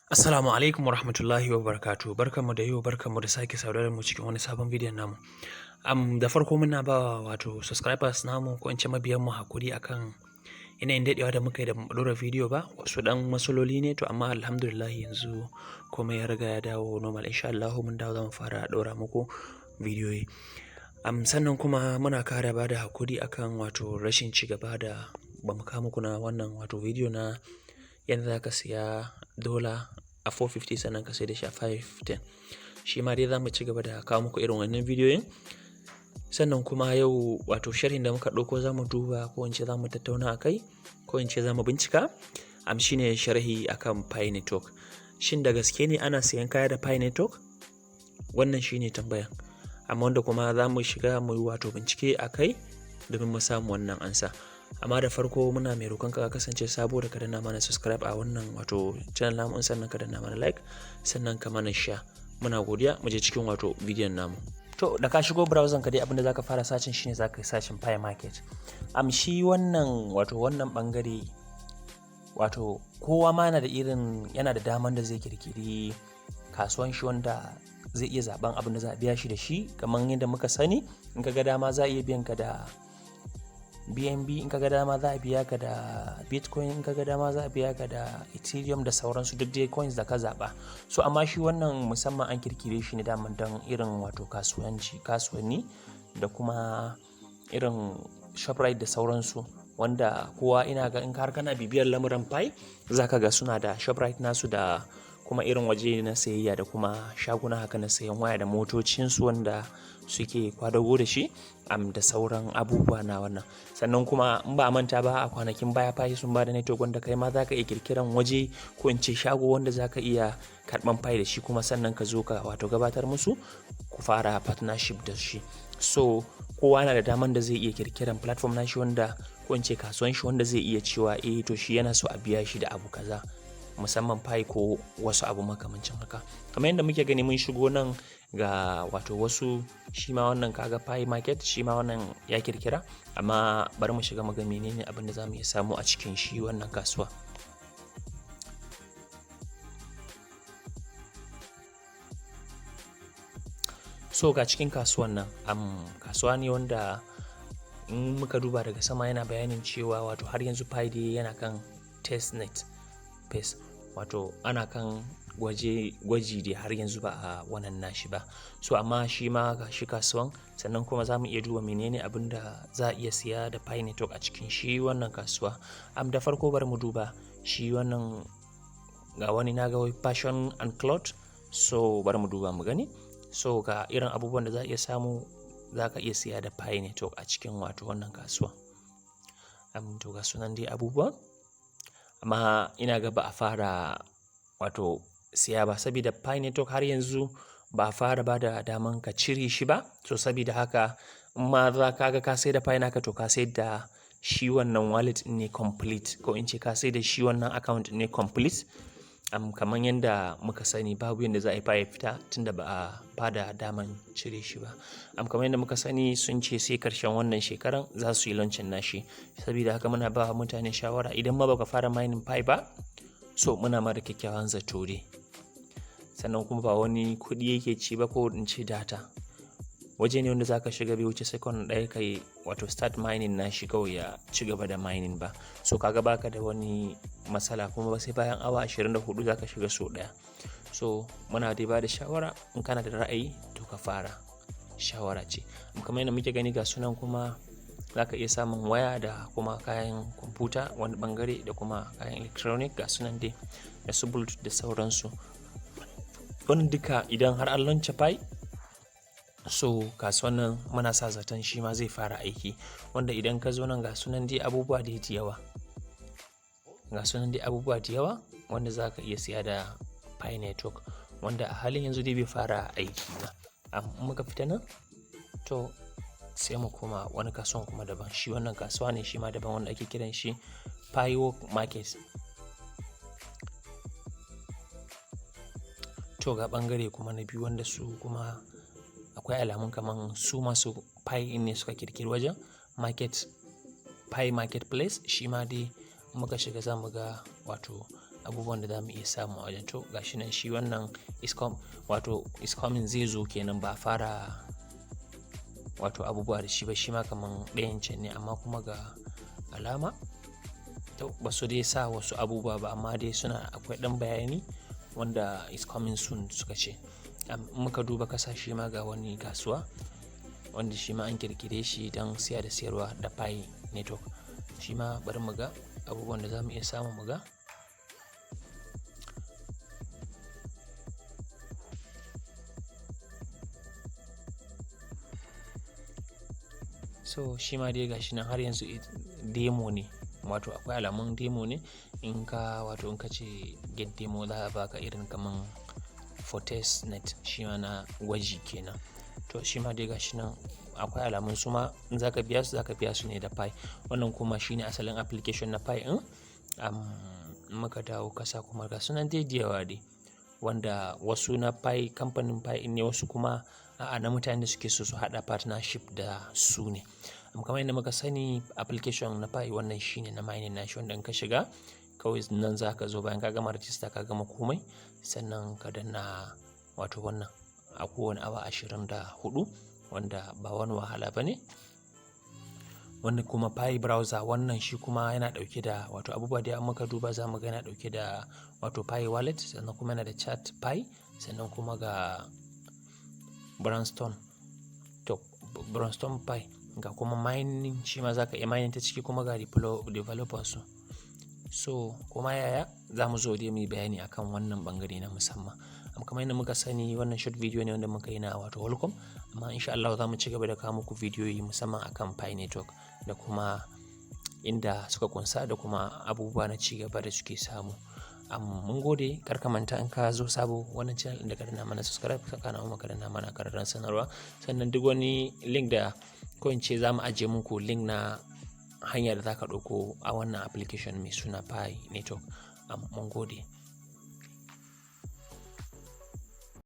Assalamu alaikum wa rahmatullahi wa barakatuh. Barkanmu da yau, barkanmu da sake saurare mu cikin wani sabon bidiyon namu. Da farko muna ba wato subscribers namu ko in ce mabiyan mu hakuri akan yanayin daɗewa da muka yi da mu ɗora bidiyo ba. Wasu ɗan matsaloli ne to amma alhamdulillah yanzu komai ya riga ya dawo normal. Insha Allah mun dawo zamu fara ɗora muku bidiyoyi. Sannan kuma muna kara ba da hakuri akan wato rashin ci gaba da ba mu kawo muku na wannan wato bidiyo na yadda za ka siya dola a 450 sannan ka sai da shi a 510. Shi ma dai za mu ci gaba da kawo muku irin wannan bidiyoyin. Sannan kuma yau wato sharhin da muka ɗauko za mu duba ko in ce za mu tattauna a kai ko in ce za mu bincika shi ne sharhi akan Pi Network. Shin da gaske ne ana siyan kaya da Pi Network? Wannan shi ne tambayan. Amma wanda kuma za mu shiga mu yi wato bincike a kai domin mu samu wannan ansa. Amma da farko muna mai roƙon ka kasance sabo da ka danna mana subscribe a wannan wato channel namu, sannan ka danna mana like, sannan ka mana share. Muna godiya, mu je cikin wato bidiyon namu. To da ka shigo browser ka dai abinda zaka fara sacin shine zaka yi sacin Pi Market. Shi wannan wato wannan bangare wato kowa ma yana da daman da zai kirkiri kasuwan shi wanda zai iya zaben abin da za a biya shi da shi. Kamar yadda muka sani, in ka ga dama za a iya biyan ka da BNB, in ka ga dama za a biya ka da Bitcoin, in ka ga dama za a biya ka da Ethereum da sauransu, duk dai coins da ka zaɓa. So amma shi wannan musamman an kirkire shi ne daman don irin wato kasuwanni da kuma irin Shoprite da sauransu, wanda kowa ina ga in har kana bibiyar lamuran Pi za ka ga suna da Shoprite nasu da kuma irin waje na sayayya da kuma shaguna haka na sayan waya da motocinsu wanda suke kwadago da shi da sauran abubuwa na wannan. Sannan kuma in ba a manta ba a kwanakin baya Pi sun ba da network wanda kai ma za ka iya kirkiran waje ko in ce shago wanda za ka iya karɓan Pi da shi kuma sannan ka zo ka wato gabatar musu ku fara partnership da shi. So kowa na da daman da zai iya kirkiran platform na shi wanda ko in ce kasuwan shi wanda zai iya cewa to shi yana so a biya shi da abu kaza, musamman Pi ko wasu abu makamancin haka. Kamar yadda muke gani mun shigo nan ga wato wasu, shi ma wannan kaga Pi Market, shi ma wannan ya kirkira, amma bari mu shiga mu ga menene abin da za mu iya samu a cikin shi wannan kasuwa. So ga cikin kasuwan nan kasuwa ne wanda in muka duba daga sama yana bayanin cewa wato har yanzu Pi dai yana kan testnet phase, wato ana kan gwaji dai har yanzu ba a wannan nashi ba. So amma shi ma ga shi kasuwan, sannan kuma za mu iya duba menene abin da za a iya siya da Pi Network a cikin shi wannan kasuwa. Da farko bari mu duba shi wannan, ga wani na ga fashion and cloth, so bari mu duba mu gani. So ga irin abubuwan da za a iya samu, za ka iya siya da Pi Network a cikin wato wannan kasuwa. To ga sunan dai abubuwan, amma ina ga ba a fara wato siya ba saboda Pi Network har yanzu ba a fara ba da daman ka cire shi ba. So saboda haka in ma za ka ga ka sai da Pi naka, to ka sai da shi wannan wallet ne complete, ko in ce ka sai da shi wannan account ne complete. Kamar yadda muka sani babu yadda za a yi Pi ya fita tunda ba a bada daman cire shi ba. Kamar yadda muka sani sun ce sai karshen wannan shekaran za su yi launching nashi. Saboda haka muna ba mutane shawara, idan ma baka fara mining Pi ba, so muna mara kyakkyawan zato dai. Sannan kuma ba wani kuɗi yake ci ba ko in ce data. Waje ne wanda za ka shiga bai wuce second ɗaya kai wato start mining nashi kawai ya ci gaba da mining ba. So kaga baka da wani matsala, kuma ba sai bayan awa 24 za ka shiga so ɗaya. So muna dai ba da shawara, in kana da ra'ayi to ka fara, shawara ce. Kamar yadda muke gani ga sunan, kuma za ka iya samun waya da kuma kayan kwamfuta wani bangare da kuma kayan electronic ga sunan dai da su bluetooth da sauransu. Wannan duka idan har an launch Pi, so kasuwan nan muna sa zaton shi ma zai fara aiki, wanda idan ka zo nan ga sunan dai abubuwa da yawa, ga sunan dai abubuwa da yawa wanda za ka iya siya da Pi Network, wanda a halin yanzu dai bai fara aiki ba. Muka fita nan to sai mu koma wani kasuwan kuma daban. Shi wannan kasuwa ne shi ma daban wanda ake kiran shi Pi Market. To ga bangare kuma na biyu wanda su kuma akwai alamun kaman su masu Pi ne suka kirkiri wajen Pi Marketplace. Shi ma dai muka shiga za mu ga wato abubuwan da za mu iya samu a wajen. To gashi nan shi wannan is coming zai zo kenan, ba fara wato abubuwa da shi ba, shi ma kaman ɗayan can ne, amma kuma ga alama to ba su dai sa wasu abubuwa ba, amma dai akwai ɗan bayani wanda is coming soon suka ce. Muka duba kasa shi ma ga wani kasuwa wanda shi ma an kirkire shi don siya da siyarwa da Pi network. Shi ma bari mu ga abubuwan da za mu iya samu mu ga. So shi ma dai gashi nan har yanzu demo ne, wato akwai alamun demo ne. In ka ce get demo za a baka irin kaman for test net, shi ma na gwaji kenan. To shi ma dai gashi nan akwai alamun su ma in za ka biya su ne da Pi. Wannan kuma shine asalin application na Pi in muka dawo kasa kuma ga sunan dai da yawa dai, wanda wasu na Pi, kamfanin Pi ne, wasu kuma na mutane da suke so su haɗa partnership da su ne. Kamar yadda muka sani application na Pi wannan shine na mining nashi, wanda in ka shiga kawai nan za ka zo bayan ka gama rajista ka gama komai, sannan ka danna wato wannan a kowane awa 24, wanda ba wani wahala ba ne. Wannan kuma Pi browser, wannan shi kuma yana ɗauke da wato abubuwa da muka duba za mu ga yana ɗauke da wato Pi wallet, sannan kuma yana da chat Pi, sannan kuma ga Brainstorm Pi, ga kuma mining, shi ma za ka iya mining ta ciki, kuma ga developers su. So kuma yaya za mu zo dai mu yi bayani akan wannan bangare na musamman. Kamar yadda muka sani wannan short video ne wanda muka yi na wato welcome, amma insha Allah za mu ci gaba da kawo muku bidiyoyi musamman akan Pi network da kuma inda suka kunsa da kuma abubuwa na ci gaba da suke samu. Mun gode, kar ka manta in ka zo sabo wannan channel ɗin da ka danna mana subscribe, ka kana ka danna mana ƙararrawar sanarwa, sannan duk wani link da ko in ce za mu ajiye muku link na hanyar da za ka ɗauko a wannan application mai suna Pi network. Mun gode.